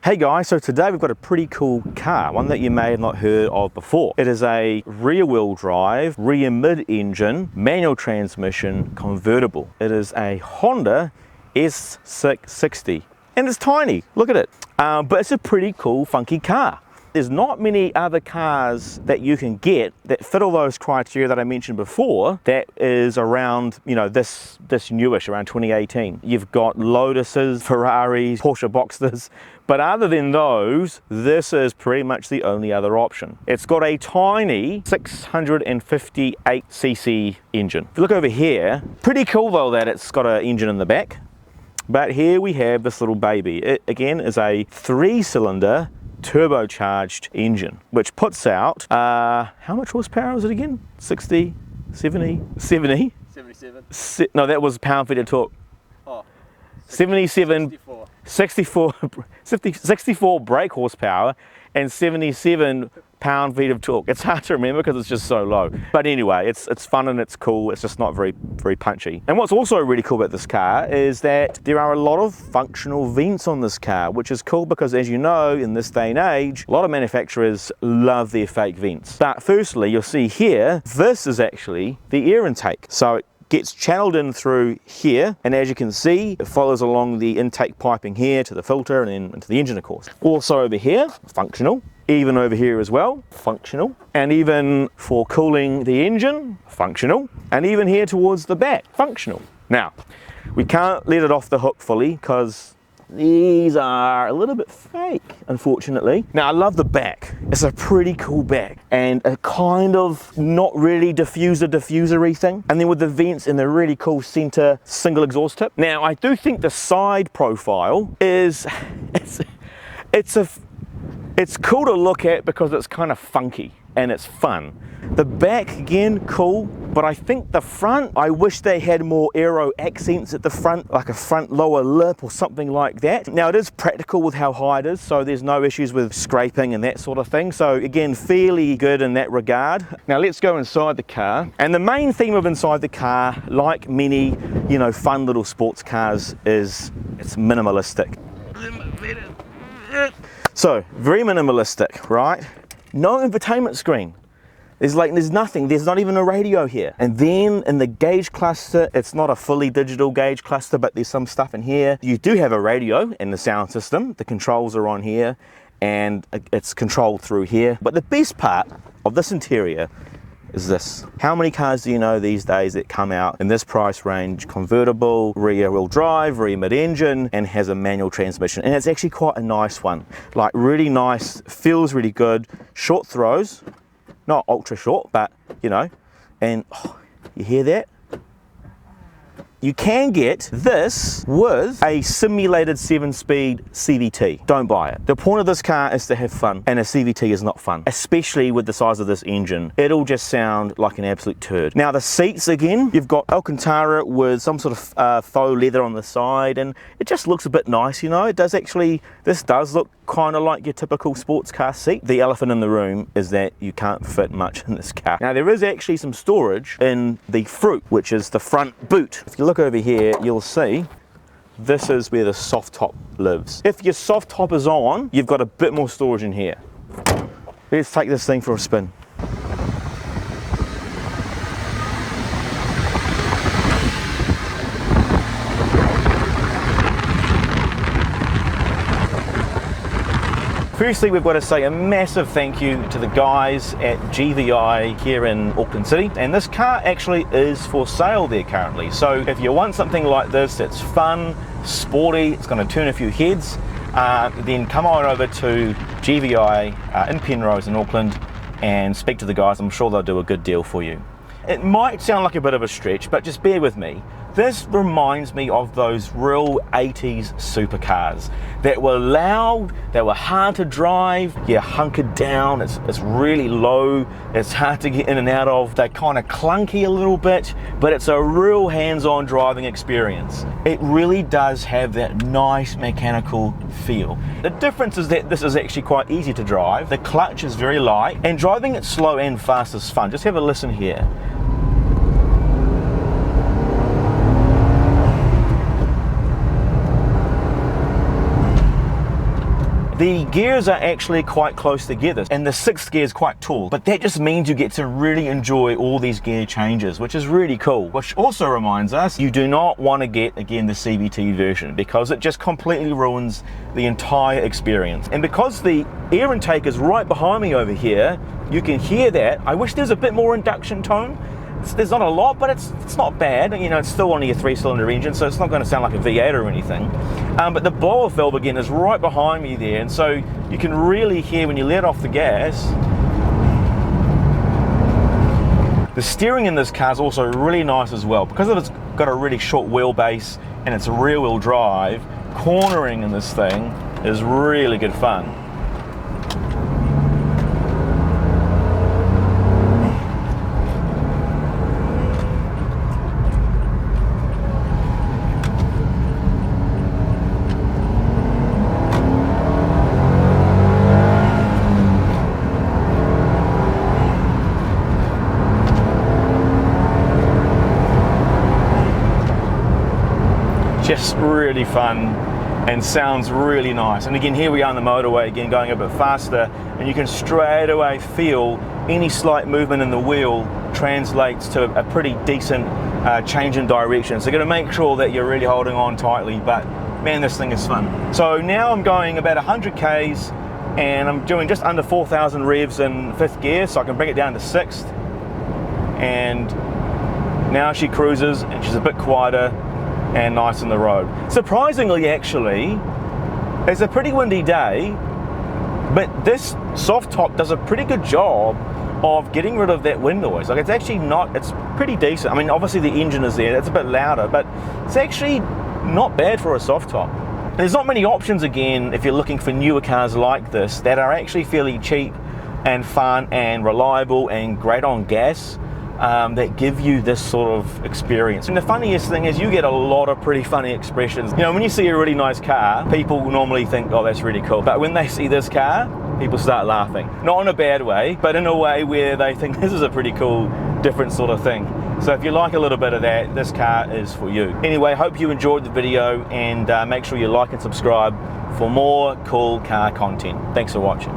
Hey guys, so today we've got a pretty cool car, one that you may have not heard of before. It is a rear wheel drive, rear mid-engine, manual transmission, convertible. It is a Honda S660 and it's tiny, look at it. But it's a pretty cool, funky car. There's not many other cars that you can get that fit all those criteria that I mentioned before that is around, you know, this newish, around 2018. You've got Lotuses, Ferraris, Porsche Boxsters, but other than those, this is pretty much the only other option. It's got a tiny 658cc engine. If you look over here, pretty cool though that it's got an engine in the back. But here we have this little baby. It again is a 3-cylinder turbocharged engine, which puts out, how much horsepower is it again? 60, 70, 70? 77. No, that was pound-feet of torque. Oh, 77, 64 brake horsepower and 77 pound-feet of torque. It's hard to remember because it's just so low. But anyway, it's fun and it's cool. It's just not very punchy. And what's also really cool about this car is that there are a lot of functional vents on this car, which is cool because, as you know, in this day and age, a lot of manufacturers love their fake vents. But firstly, you'll see here, this is actually the air intake. So it gets channeled in through here, and as you can see, it follows along the intake piping here to the filter and then into the engine, of course. Also over here, functional. Even over here as well, functional. And even for cooling the engine, functional. And even here towards the back, functional. Now, we can't let it off the hook fully because these are a little bit fake, unfortunately. Now, I love the back. It's a pretty cool back and a kind of not really diffuser-y thing. And then with the vents and the really cool center single exhaust tip. Now, I do think the side profile is, it's cool to look at because it's kind of funky and it's fun. The back, again, cool, but I think the front, I wish they had more aero accents at the front, like a front lower lip or something like that. Now, it is practical with how high it is, so there's no issues with scraping and that sort of thing. So again, fairly good in that regard. Now, let's go inside the car. And the main theme of inside the car, like many, you know, fun little sports cars, is it's minimalistic. So, very minimalistic, right? No infotainment screen. There's nothing, there's not even a radio here. And then in the gauge cluster, it's not a fully digital gauge cluster, but there's some stuff in here. You do have a radio in the sound system. The controls are on here and it's controlled through here. But the best part of this interior is this. How many cars do you know these days that come out in this price range, convertible, rear wheel drive, rear mid-engine, and has a manual transmission? And it's actually quite a nice one. Like really nice, feels really good, short throws, not ultra short, but you know, and oh, you hear that? You can get this with a simulated 7-speed CVT. Don't buy it. The point of this car is to have fun, and a CVT is not fun, especially with the size of this engine. It'll just sound like an absolute turd. Now the seats, again, you've got Alcantara with some sort of faux leather on the side, and it just looks a bit nice, you know. It does actually, this does look kind of like your typical sports car seat. The elephant in the room is that you can't fit much in this car. Now there is actually some storage in the fruit, which is the front boot. If you look over here, you'll see this is where the soft top lives. If your soft top is on, you've got a bit more storage in here. Let's take this thing for a spin. Firstly, we've got to say a massive thank you to the guys at GVI here in Auckland City. And this car actually is for sale there currently. So if you want something like this that's fun, sporty, it's going to turn a few heads, then come on over to GVI in Penrose in Auckland and speak to the guys. I'm sure they'll do a good deal for you. It might sound like a bit of a stretch, but just bear with me. This reminds me of those real 80s supercars that were loud, they were hard to drive, you're hunkered down, it's really low, it's hard to get in and out of, they're kind of clunky a little bit, but it's a real hands-on driving experience. It really does have that nice mechanical feel. The difference is that this is actually quite easy to drive, the clutch is very light, and driving it slow and fast is fun. Just have a listen here. The gears are actually quite close together, and the sixth gear is quite tall, but that just means you get to really enjoy all these gear changes, which is really cool. Which also reminds us, you do not want to get, again, the CVT version, because it just completely ruins the entire experience. And because the air intake is right behind me over here, you can hear that. I wish there's a bit more induction tone. There's not a lot, but it's not bad. You know, it's still only a 3-cylinder engine, so it's not going to sound like a V8 or anything. But the blow-off valve, again, is right behind me there, and so you can really hear when you let off the gas. The steering in this car is also really nice as well. Because it's got a really short wheelbase and it's a rear-wheel drive, cornering in this thing is really good fun. Just really fun and sounds really nice. And again, here we are on the motorway, again going a bit faster, and you can straight away feel any slight movement in the wheel translates to a pretty decent change in direction. So you're going to make sure that you're really holding on tightly, but man, this thing is fun. So now I'm going about 100 Ks and I'm doing just under 4,000 revs in 5th gear, so I can bring it down to 6th. And now she cruises and she's a bit quieter and nice on the road. Surprisingly, actually, it's a pretty windy day, but this soft top does a pretty good job of getting rid of that wind noise. Like, it's actually not, it's pretty decent. I mean, obviously the engine is there, it's a bit louder, but it's actually not bad for a soft top. There's not many options, again, if you're looking for newer cars like this that are actually fairly cheap and fun and reliable and great on gas. That give you this sort of experience. And the funniest thing is you get a lot of pretty funny expressions. You know, when you see a really nice car, people normally think, oh, that's really cool. But when they see this car, people start laughing. Not in a bad way, but in a way where they think this is a pretty cool, different sort of thing. So if you like a little bit of that, this car is for you. Anyway, hope you enjoyed the video, and make sure you like and subscribe for more cool car content. Thanks for watching.